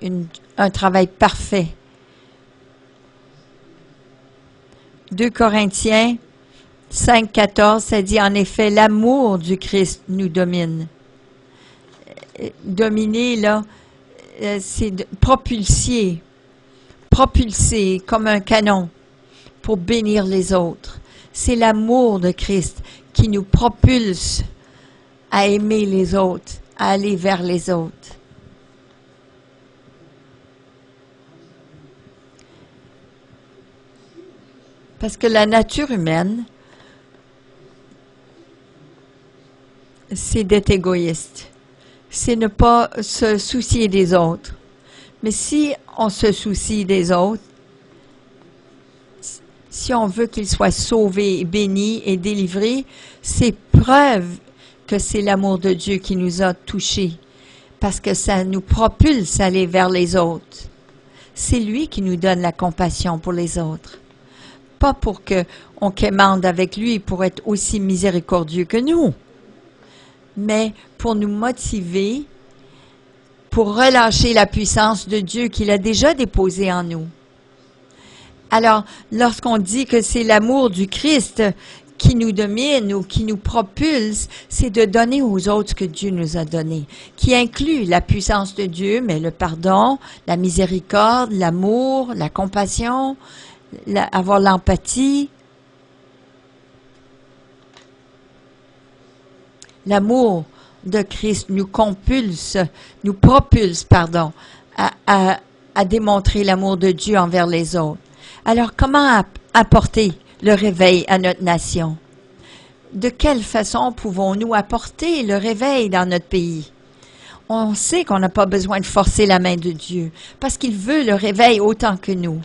un travail parfait. 2 Corinthiens 5,14, ça dit en effet, l'amour du Christ nous domine. Dominer, là, c'est propulser comme un canon pour bénir les autres. C'est l'amour de Christ qui nous propulse à aimer les autres, à aller vers les autres. Parce que la nature humaine, c'est d'être égoïste. C'est ne pas se soucier des autres. Mais si on se soucie des autres, si on veut qu'ils soient sauvés, bénis et délivrés, c'est preuve que c'est l'amour de Dieu qui nous a touchés. Parce que ça nous propulse à aller vers les autres. C'est lui qui nous donne la compassion pour les autres. Pas pour qu'on quémande avec lui pour être aussi miséricordieux que nous, mais pour nous motiver, pour relâcher la puissance de Dieu qu'il a déjà déposée en nous. Alors, lorsqu'on dit que c'est l'amour du Christ qui nous domine ou qui nous propulse, c'est de donner aux autres ce que Dieu nous a donné, qui inclut la puissance de Dieu, mais le pardon, la miséricorde, l'amour, la compassion, avoir l'empathie. L'amour de Christ nous propulse, à démontrer l'amour de Dieu envers les autres. Alors, comment apporter le réveil à notre nation? De quelle façon pouvons-nous apporter le réveil dans notre pays? On sait qu'on n'a pas besoin de forcer la main de Dieu, parce qu'il veut le réveil autant que nous.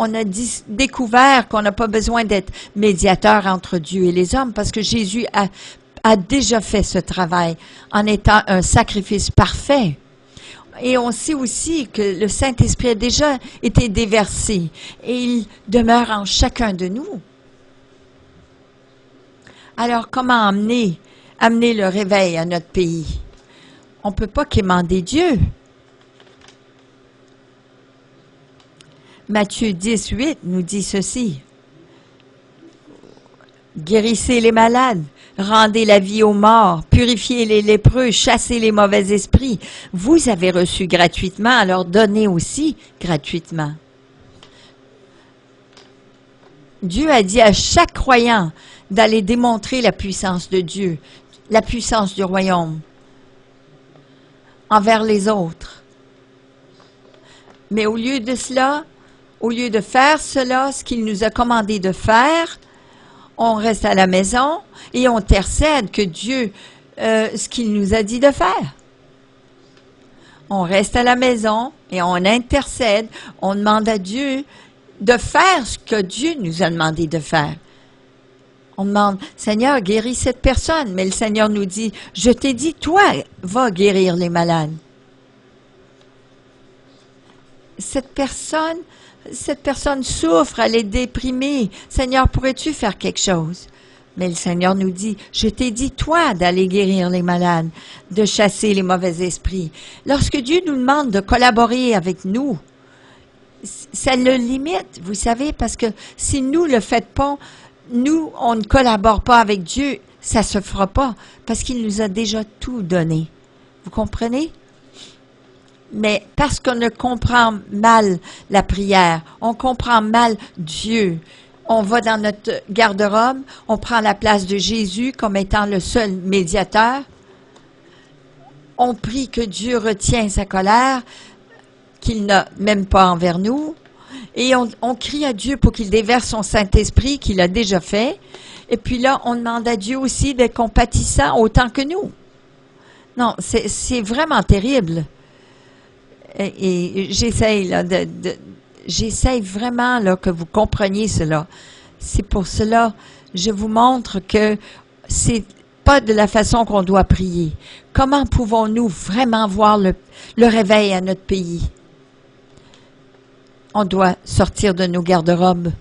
On a découvert qu'on n'a pas besoin d'être médiateur entre Dieu et les hommes, parce que Jésus a déjà fait ce travail en étant un sacrifice parfait. Et on sait aussi que le Saint-Esprit a déjà été déversé et il demeure en chacun de nous. Alors, comment amener le réveil à notre pays? On ne peut pas quémander Dieu. Matthieu 10:8 nous dit ceci. Guérissez les malades, rendez la vie aux morts, purifiez les lépreux, chassez les mauvais esprits. Vous avez reçu gratuitement, alors donnez aussi gratuitement. Dieu a dit à chaque croyant d'aller démontrer la puissance de Dieu, la puissance du royaume envers les autres. Mais au lieu de cela, au lieu de faire cela, ce qu'il nous a commandé de faire, on reste à la maison et on intercède que Dieu, ce qu'il nous a dit de faire. On reste à la maison et on intercède, on demande à Dieu de faire ce que Dieu nous a demandé de faire. On demande, Seigneur, guéris cette personne. Mais le Seigneur nous dit, je t'ai dit, toi, va guérir les malades. Cette personne souffre, elle est déprimée. Seigneur, pourrais-tu faire quelque chose? Mais le Seigneur nous dit, je t'ai dit, toi, d'aller guérir les malades, de chasser les mauvais esprits. Lorsque Dieu nous demande de collaborer avec nous, ça le limite, vous savez, parce que si nous ne le faites pas, nous, on ne collabore pas avec Dieu, ça ne se fera pas, parce qu'il nous a déjà tout donné. Vous comprenez? Mais parce qu'on ne comprend mal la prière, on comprend mal Dieu, on va dans notre garde-robe, on prend la place de Jésus comme étant le seul médiateur, on prie que Dieu retient sa colère, qu'il n'a même pas envers nous, et on crie à Dieu pour qu'il déverse son Saint-Esprit qu'il a déjà fait, et puis là, on demande à Dieu aussi d'être compatissant autant que nous. Non, c'est vraiment terrible. Et j'essaye là, j'essaye vraiment là, que vous compreniez cela. C'est pour cela, je vous montre que c'est pas de la façon qu'on doit prier. Comment pouvons-nous vraiment voir le réveil à notre pays? On doit sortir de nos garde-robes.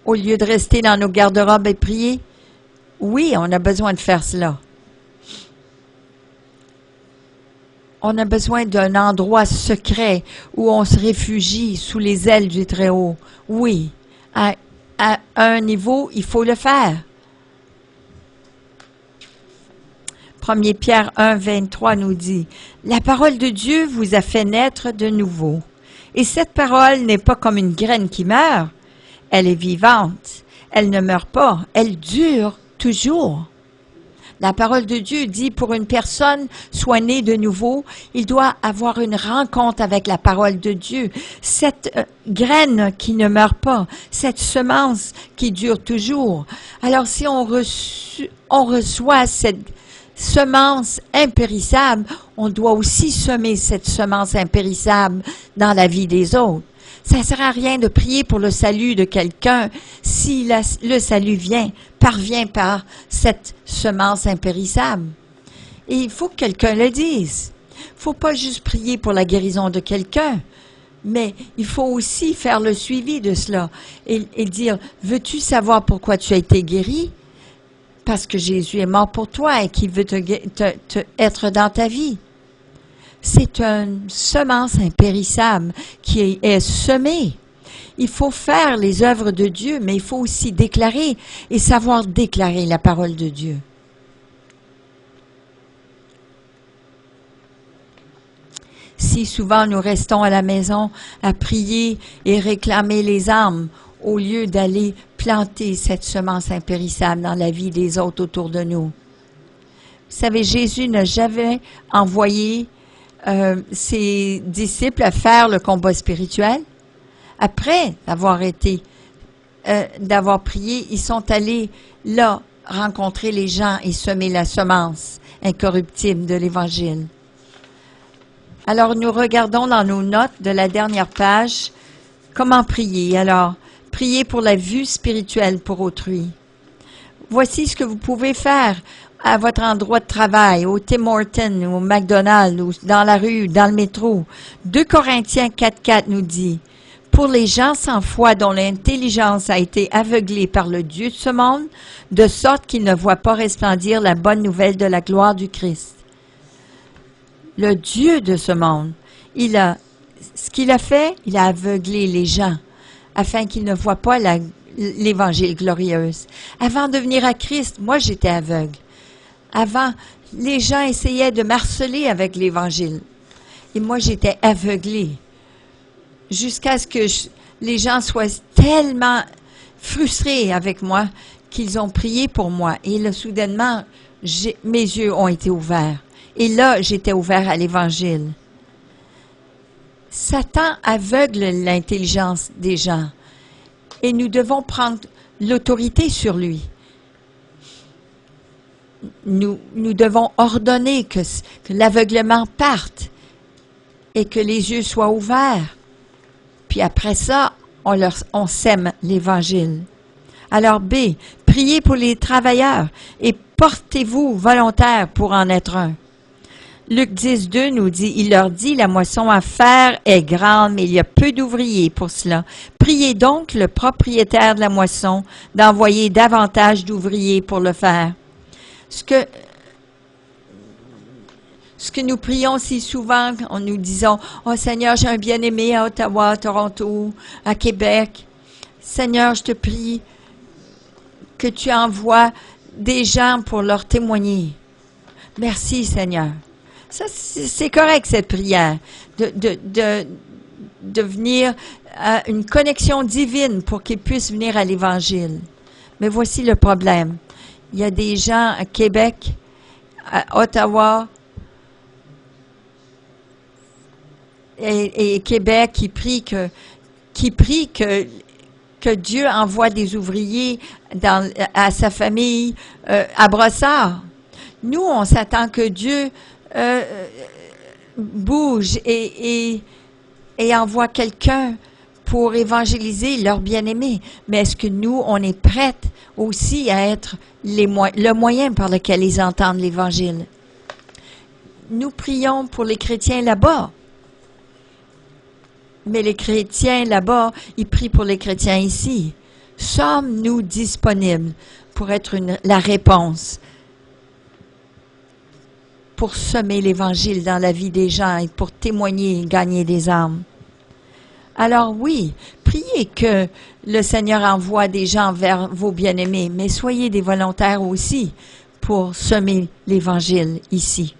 Au lieu de rester dans nos garde-robes et prier, oui, on a besoin de faire cela. On a besoin d'un endroit secret où on se réfugie sous les ailes du Très-Haut. Oui, à un niveau, il faut le faire. 1 Pierre 1, 23 nous dit, « La parole de Dieu vous a fait naître de nouveau. Et cette parole n'est pas comme une graine qui meurt. Elle est vivante. Elle ne meurt pas. Elle dure toujours. » La parole de Dieu dit, pour une personne soit née de nouveau, il doit avoir une rencontre avec la parole de Dieu. Cette graine qui ne meurt pas, cette semence qui dure toujours. Alors si on reçoit cette semence impérissable, on doit aussi semer cette semence impérissable dans la vie des autres. Ça ne sert à rien de prier pour le salut de quelqu'un si le salut parvient par cette semence impérissable. Et il faut que quelqu'un le dise. Il ne faut pas juste prier pour la guérison de quelqu'un, mais il faut aussi faire le suivi de cela et dire, veux-tu savoir pourquoi tu as été guéri? Parce que Jésus est mort pour toi et qu'il veut être dans ta vie. C'est une semence impérissable qui est semée. Il faut faire les œuvres de Dieu, mais il faut aussi déclarer et savoir déclarer la parole de Dieu. Si souvent nous restons à la maison à prier et réclamer les âmes, au lieu d'aller planter cette semence impérissable dans la vie des autres autour de nous. Vous savez, Jésus n'a jamais envoyé ses disciples à faire le combat spirituel. Après d'avoir prié, ils sont allés là rencontrer les gens et semer la semence incorruptible de l'Évangile. Alors, nous regardons dans nos notes de la dernière page comment prier. Alors, priez pour la vue spirituelle pour autrui. Voici ce que vous pouvez faire à votre endroit de travail, au Tim Hortons, au McDonald's, ou dans la rue, dans le métro. 2 Corinthiens 4,4 nous dit, « Pour les gens sans foi dont l'intelligence a été aveuglée par le Dieu de ce monde, de sorte qu'ils ne voient pas resplendir la bonne nouvelle de la gloire du Christ. » Le Dieu de ce monde, ce qu'il a fait, il a aveuglé les gens, afin qu'ils ne voient pas l'Évangile glorieuse. Avant de venir à Christ, moi j'étais aveugle. Avant, les gens essayaient de m'harceler avec l'Évangile. Et moi j'étais aveuglée. Jusqu'à ce que les gens soient tellement frustrés avec moi qu'ils ont prié pour moi. Et là, soudainement, mes yeux ont été ouverts. Et là, j'étais ouvert à l'Évangile. Satan aveugle l'intelligence des gens. Et nous devons prendre l'autorité sur lui. Nous devons ordonner que l'aveuglement parte et que les yeux soient ouverts. Puis après ça, on sème l'Évangile. Alors B, priez pour les travailleurs et portez-vous volontaires pour en être un. Luc 10, 2 nous dit, il leur dit, la moisson à faire est grande, mais il y a peu d'ouvriers pour cela. Priez donc le propriétaire de la moisson d'envoyer davantage d'ouvriers pour le faire. Ce que nous prions si souvent, nous disons, « Oh Seigneur, j'ai un bien-aimé à Ottawa, à Toronto, à Québec. Seigneur, je te prie que tu envoies des gens pour leur témoigner. Merci Seigneur. » Ça, c'est correct, cette prière, de venir à une connexion divine pour qu'ils puissent venir à l'Évangile. Mais voici le problème. Il y a des gens à Québec, à Ottawa et Québec qui prient que Dieu envoie des ouvriers à sa famille à Brossard. Nous, on s'attend que Dieu bouge et envoie quelqu'un pour évangéliser leurs bien-aimés. Mais est-ce que nous, on est prêts aussi à être le moyen par lequel ils entendent l'Évangile? Nous prions pour les chrétiens là-bas. Mais les chrétiens là-bas, ils prient pour les chrétiens ici. Sommes-nous disponibles pour être la réponse? pour semer l'Évangile dans la vie des gens et pour témoigner et gagner des âmes. Alors oui, priez que le Seigneur envoie des gens vers vos bien-aimés, mais soyez des volontaires aussi pour semer l'Évangile ici.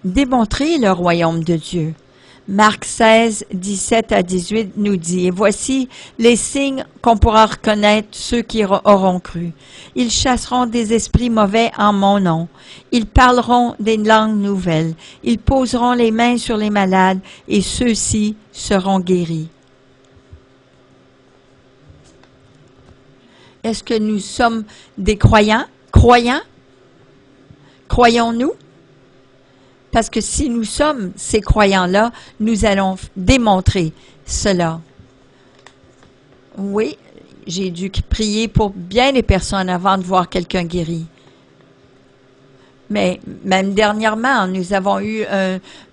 Démontrez le royaume de Dieu. Marc 16, 17 à 18 nous dit, « Et voici les signes qu'on pourra reconnaître ceux qui auront cru. Ils chasseront des esprits mauvais en mon nom. Ils parleront des langues nouvelles. Ils poseront les mains sur les malades et ceux-ci seront guéris. » Est-ce que nous sommes des croyants? Croyants? Croyons-nous? Parce que si nous sommes ces croyants-là, nous allons démontrer cela. Oui, j'ai dû prier pour bien des personnes avant de voir quelqu'un guéri. Mais même dernièrement, nous avons eu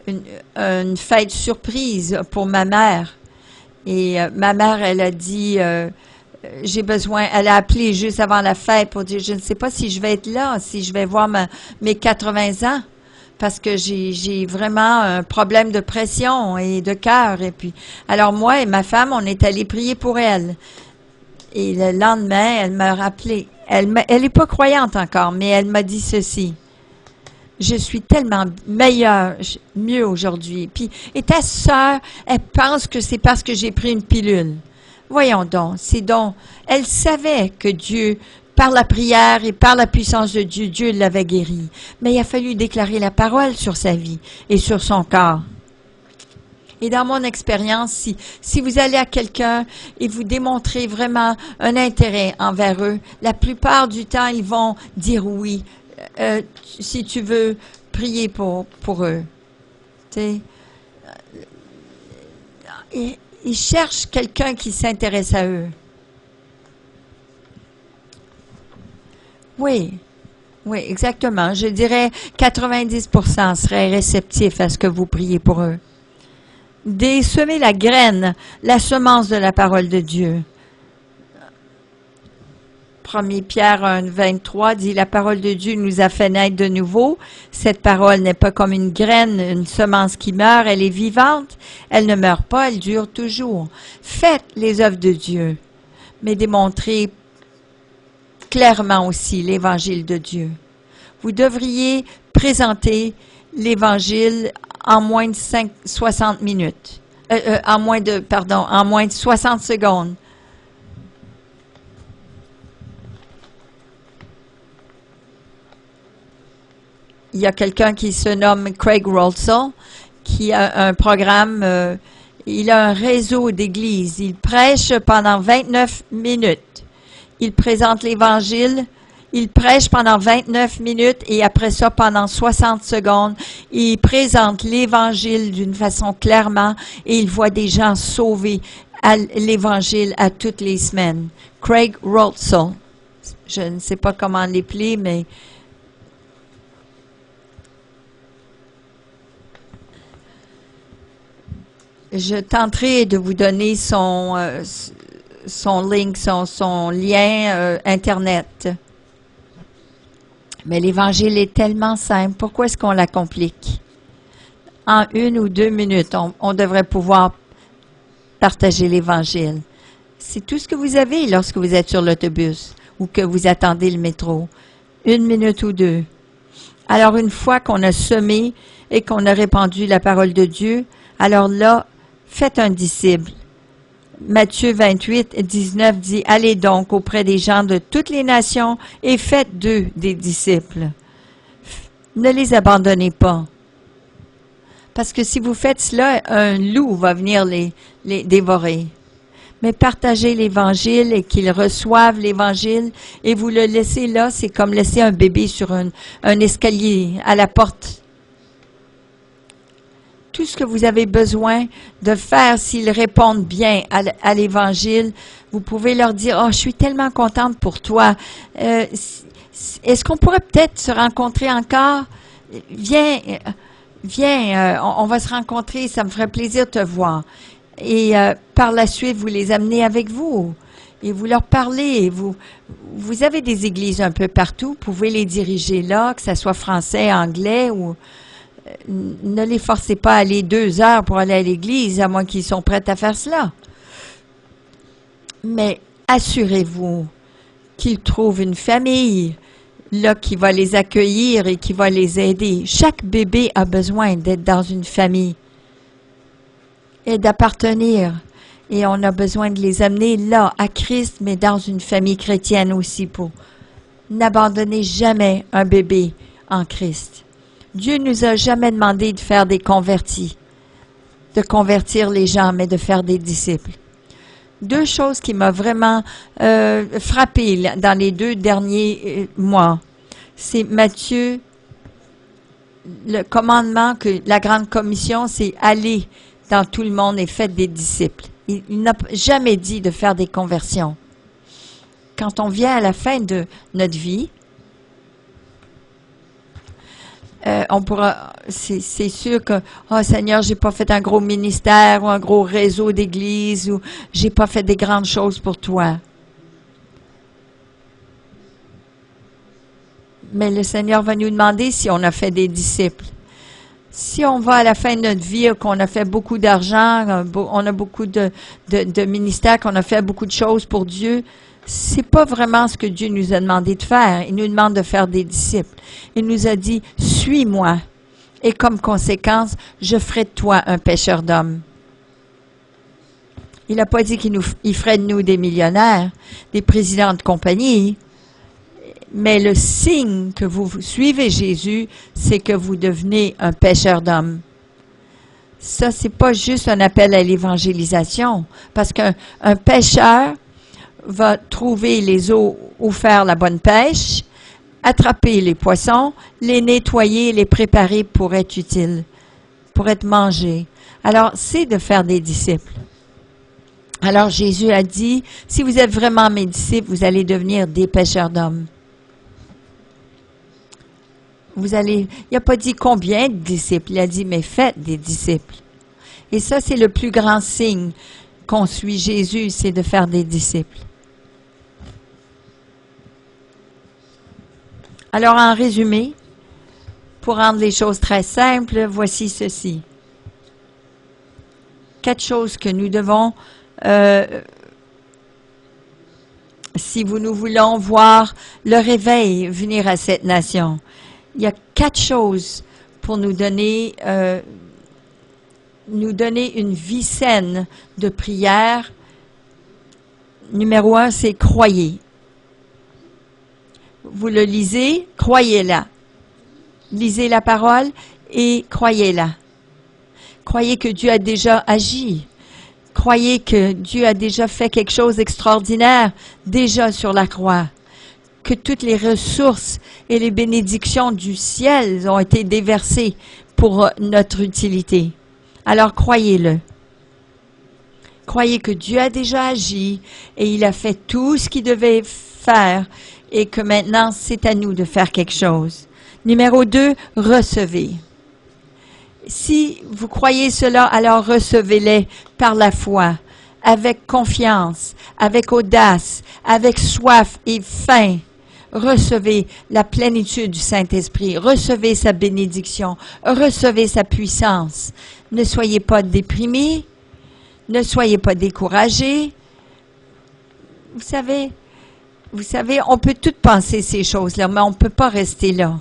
une fête surprise pour ma mère. Et ma mère, elle a dit, j'ai besoin, elle a appelé juste avant la fête pour dire, je ne sais pas si je vais être là, si je vais voir mes 80 ans. Parce que j'ai vraiment un problème de pression et de cœur. Et puis, alors moi et ma femme, on est allés prier pour elle. Et le lendemain, elle m'a rappelé. Elle n'est pas croyante encore, mais elle m'a dit ceci. Je suis tellement mieux aujourd'hui. Puis, et ta sœur, elle pense que c'est parce que j'ai pris une pilule. Voyons donc, elle savait que Dieu, par la prière et par la puissance de Dieu, Dieu l'avait guéri. Mais il a fallu déclarer la parole sur sa vie et sur son corps. Et dans mon expérience, si vous allez à quelqu'un et vous démontrez vraiment un intérêt envers eux, la plupart du temps, ils vont dire oui, si tu veux prier pour eux. Tu sais, ils cherchent quelqu'un qui s'intéresse à eux. Oui, exactement. Je dirais 90% seraient réceptifs à ce que vous priez pour eux. Semer la graine, la semence de la parole de Dieu. 1 Pierre 1, 23 dit, « La parole de Dieu nous a fait naître de nouveau. Cette parole n'est pas comme une graine, une semence qui meurt, elle est vivante. Elle ne meurt pas, elle dure toujours. Faites les œuvres de Dieu, mais démontrez clairement aussi l'Évangile de Dieu. Vous devriez présenter l'Évangile en moins de 60 minutes. En moins de 60 secondes. Il y a quelqu'un qui se nomme Craig Rothsell, qui a un programme, il a un réseau d'églises. Il prêche pendant 29 minutes. Il présente l'Évangile, il prêche pendant 29 minutes et après ça, pendant 60 secondes, il présente l'Évangile d'une façon clairement et il voit des gens sauvés à l'Évangile à toutes les semaines. Craig Rothsell, je ne sais pas comment l'appeler, mais je tenterai de vous donner son link, son lien Internet. Mais l'Évangile est tellement simple. Pourquoi est-ce qu'on la complique? En 1 ou 2 minutes, on devrait pouvoir partager l'Évangile. C'est tout ce que vous avez lorsque vous êtes sur l'autobus ou que vous attendez le métro. 1 minute ou 2. Alors, une fois qu'on a semé et qu'on a répandu la parole de Dieu, alors là, faites un disciple. Matthieu 28, 19 dit, « Allez donc auprès des gens de toutes les nations et faites d'eux des disciples. » Ne les abandonnez pas. Parce que si vous faites cela, un loup va venir les dévorer. Mais partagez l'Évangile et qu'ils reçoivent l'Évangile et vous le laissez là, c'est comme laisser un bébé sur un escalier à la porte. Tout ce que vous avez besoin de faire, s'ils répondent bien à l'Évangile, vous pouvez leur dire, « Oh, je suis tellement contente pour toi. Est-ce qu'on pourrait peut-être se rencontrer encore? Viens, on va se rencontrer, ça me ferait plaisir de te voir. » Et par la suite, vous les amenez avec vous. et vous leur parlez. Vous avez des églises un peu partout, vous pouvez les diriger là, que ce soit français, anglais, ou ne les forcez pas à aller 2 heures pour aller à l'église, à moins qu'ils sont prêts à faire cela. Mais assurez-vous qu'ils trouvent une famille là qui va les accueillir et qui va les aider. Chaque bébé a besoin d'être dans une famille et d'appartenir. Et on a besoin de les amener là, à Christ, mais dans une famille chrétienne aussi. Pour n'abandonner jamais un bébé en Christ. Dieu nous a jamais demandé de faire des convertis, de convertir les gens, mais de faire des disciples. 2 choses qui m'ont vraiment frappé dans les 2 derniers mois. C'est Matthieu, le commandement que la Grande Commission, c'est aller dans tout le monde et faites des disciples. Il n'a jamais dit de faire des conversions. Quand on vient à la fin de notre vie, on pourra, c'est sûr que, oh Seigneur, j'ai pas fait un gros ministère ou un gros réseau d'églises ou j'ai pas fait des grandes choses pour toi. Mais le Seigneur va nous demander si on a fait des disciples. Si on va à la fin de notre vie, qu'on a fait beaucoup d'argent, on a beaucoup de ministères, qu'on a fait beaucoup de choses pour Dieu, c'est pas vraiment ce que Dieu nous a demandé de faire. Il nous demande de faire des disciples. Il nous a dit, suis-moi. Et comme conséquence, je ferai de toi un pêcheur d'hommes. Il n'a pas dit qu'il ferait de nous des millionnaires, des présidents de compagnie. Mais le signe que vous suivez Jésus, c'est que vous devenez un pêcheur d'hommes. Ça, c'est pas juste un appel à l'évangélisation, parce qu'un pêcheur va trouver les eaux où faire la bonne pêche, attraper les poissons, les nettoyer, les préparer pour être utiles, pour être mangés. Alors, c'est de faire des disciples. Alors, Jésus a dit, si vous êtes vraiment mes disciples, vous allez devenir des pêcheurs d'hommes. Il n'a pas dit combien de disciples, il a dit, mais faites des disciples. Et ça, c'est le plus grand signe qu'on suit Jésus, c'est de faire des disciples. Alors, en résumé, pour rendre les choses très simples, voici ceci. 4 choses que nous devons, si nous voulons voir le réveil venir à cette nation. Il y a 4 choses pour nous donner une vie saine de prière. Numéro 1, c'est croyez. Vous le lisez, croyez-la. Lisez la parole et croyez-la. Croyez que Dieu a déjà agi. Croyez que Dieu a déjà fait quelque chose d'extraordinaire, déjà sur la croix. Que toutes les ressources et les bénédictions du ciel ont été déversées pour notre utilité. Alors croyez-le. Croyez que Dieu a déjà agi et il a fait tout ce qu'il devait faire et que maintenant c'est à nous de faire quelque chose. Numéro 2, recevez. Si vous croyez cela, alors recevez-les par la foi, avec confiance, avec audace, avec soif et faim. Recevez la plénitude du Saint-Esprit, recevez sa bénédiction, recevez sa puissance. Ne soyez pas déprimés, ne soyez pas découragés. Vous savez, on peut tout penser ces choses-là, mais on ne peut pas rester là.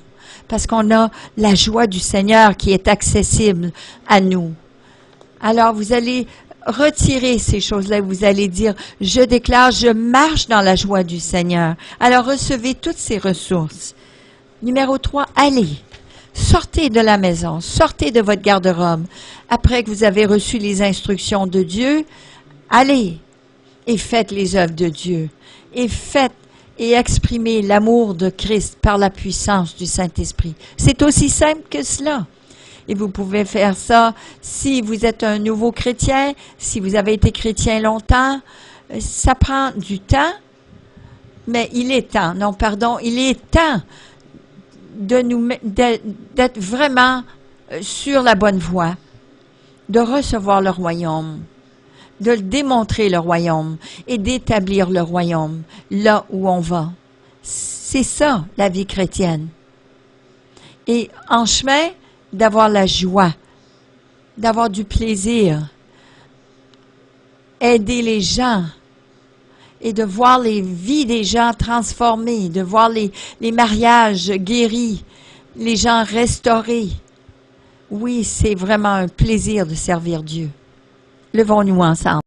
Parce qu'on a la joie du Seigneur qui est accessible à nous. Alors, vous allez retirer ces choses-là, vous allez dire, je déclare, je marche dans la joie du Seigneur. Alors, recevez toutes ces ressources. Numéro 3, allez. Sortez de la maison, sortez de votre garde-robe. Après que vous avez reçu les instructions de Dieu, allez et faites les œuvres de Dieu. Et faites et exprimez l'amour de Christ par la puissance du Saint-Esprit. C'est aussi simple que cela. Et vous pouvez faire ça si vous êtes un nouveau chrétien, si vous avez été chrétien longtemps. Ça prend du temps, mais il est temps, il est temps d'être vraiment sur la bonne voie, de recevoir le royaume. de démontrer le royaume et d'établir le royaume là où on va. C'est ça, la vie chrétienne. Et en chemin, d'avoir la joie, d'avoir du plaisir, aider les gens et de voir les vies des gens transformées, de voir les mariages guéris, les gens restaurés. Oui, c'est vraiment un plaisir de servir Dieu. Levons-nous ensemble.